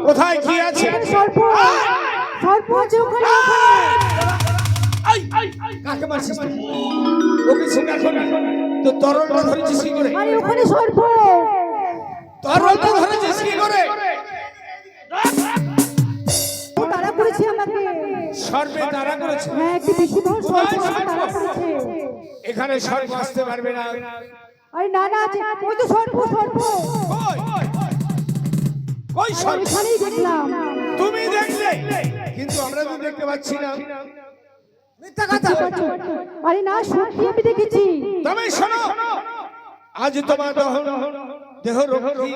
কোথায় কি আছে? সর্প সর্প আছে ওখানে। কাকে মারছিস তুই? ওকে শিকার করে তো তরলটা ধরেছিস কি করে? আরে ওখানে সর্প। তরলটা ধরেছিস কি করে? ও তাড়া করেছে আমাকে। সর্পে তাড়া করেছে? হ্যাঁ, একটি বিষধর সর্প আমাকে তাড়া করেছে। এখানে সর্প আসতে পারবে না। আরে না না, আছে ওই তো সর্প সর্প। কই সর্প? এখানেই দেখলাম। তুমি দেখলে, কিন্তু আমরা তো দেখতে পাচ্ছি না। মিথ্যা কথা। আরে না, সত্যি আমি দেখেছি। তবে শোনো, আজ তোমার দেহ রক্ষী,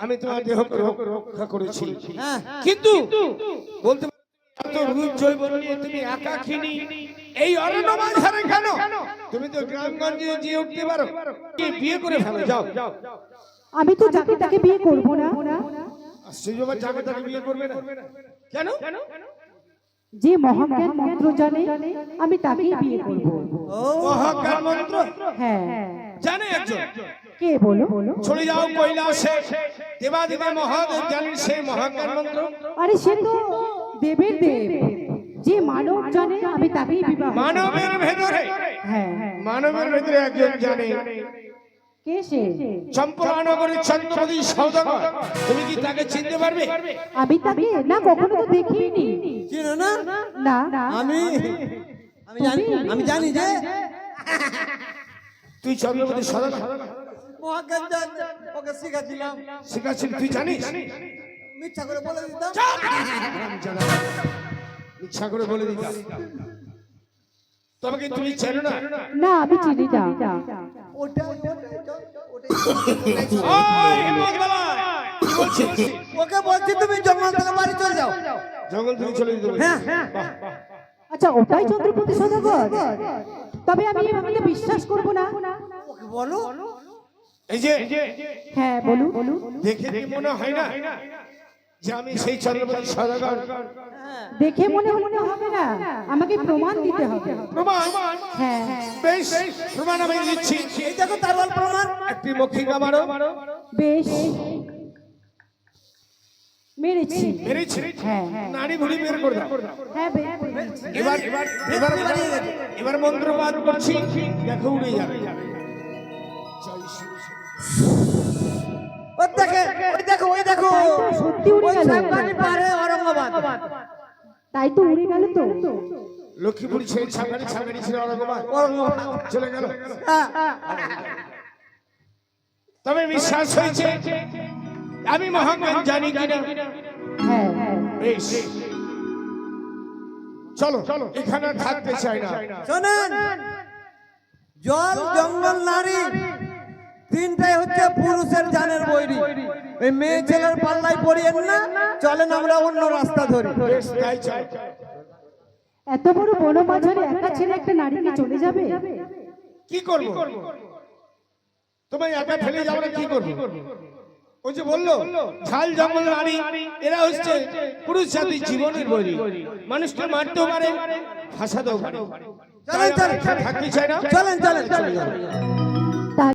আমি তোমার দেহ রক্ষা করেছি, কিন্তু বলতে তো রূপ জৈবন নিয়ে তুমি একাকিনী এই অরণ্য মাঝারে কেন? তুমি তো গ্রামগঞ্জে যে উঠতে পারো, কি বিয়ে করে ফেলো, যাও। আমি তো যাকে তাকে বিয়ে করব না। আশ্চর্যবার, যাকে তাকে বিয়ে করবে না কেন? যে মহাজ্ঞান মন্ত্র জানে আমি তাকেই বিয়ে করব। মহাজ্ঞান মন্ত্র? হ্যাঁ। জানে একজন? কে বলো? চলে যাও কৈলাসে, দেবাদিদেব মহাদেব জানেন সেই মহাজ্ঞান মন্ত্র। আরে সে তো দেবের দেব, যে মানব জানে আমি তাকেই বিবাহ। মানবের ভেতরে? হ্যাঁ, মানবের ভেতরে একজন জানে। কে সে? চম্পলানগরের চন্দ্রপতি সওদাগর। তুমি কি তাকে চিনতে পারবে? আমি তাকে না কখনো তো দেখিনি। চিনো না? না। আমি জানি যে তুই চন্দ্রপতি সওদাগর? মহাজ্ঞান ওকে শিখাচ্ছিলাম। শিখাচ্ছিস? তুই জানিস? মিথ্যা করে বলে দিতাম। ইচ্ছা করে বলে দিতাম। তবে কি তুমি চেনো না? না, আমি চিনি না। ওটা ওই হিম্মতওয়ালা, কি বলছিস? ওকে বলছি তুমি জঙ্গল থেকে বাড়ি চলে যাও। জঙ্গল থেকে চলে যেতে বলছিস? হ্যাঁ। বাহ, আচ্ছা, ওটাই চন্দ্রপতি সদাগর? তবে আমি এভাবে বিশ্বাস করব না। ওকে বলো। এই যে হ্যাঁ, বলুন। দেখে কি মনে হয় না যে আমি সেই চন্দ্রপতি সওদাগর? দেখে মনে হবে না, আমাকে প্রমাণ দিতে হবে। প্রমাণ? হ্যাঁ। বেশ, প্রমাণ আমি দিচ্ছি। এই দেখো তারওয়াল প্রমাণ। একটি মক্ষিকা মারো। বেশ, মেরেছি। হ্যাঁ। নাড়ি ভুড়ি বের করে দাও। হ্যাঁ, বের করেছি। এবার মন্ত্র পাঠ করছি, দেখো উড়ে যাবে। ওই দেখো তাই তো, সত্যি উড়ে ওই গেল। সাবকানি পারে ঔরঙ্গাবাদ। তাই তো উড়ে গেল তো। লক্ষ্মীপুর ছেড়ে ছাগড়ি ছেড়ে ঔরঙ্গাবাদ চলে গেল। তবে বিশ্বাস হয়েছে আমি মহাজ্ঞান জানি কিনা। হ্যাঁ। বেশ, চলো, এখানে থাকতে চাই না। শোনেন, জল জঙ্গল নারী তিনটাই হচ্ছে পুরুষের জানের বৈরী। এই মেয়ে ছেলের পাল্লাই পড়িয়েন না, চলেন আমরা অন্য রাস্তা ধরি। বেশ, তাই চাই। এত বড় বনমাঝারে একা ছেলে একটা নারীকে চলে যাবে? কি করব? তোমায় একা ফেলে যাবো না, কি করবো? ওই যে বললো ঝাল জঙ্গল নারী, এরা হচ্ছে পুরুষ জাতির জীবনের বৈরী। মানুষকে মারতেও পারে, ফাঁসাতেও পারে। চলেন থাকতে চাই না। চলেন চলে যান।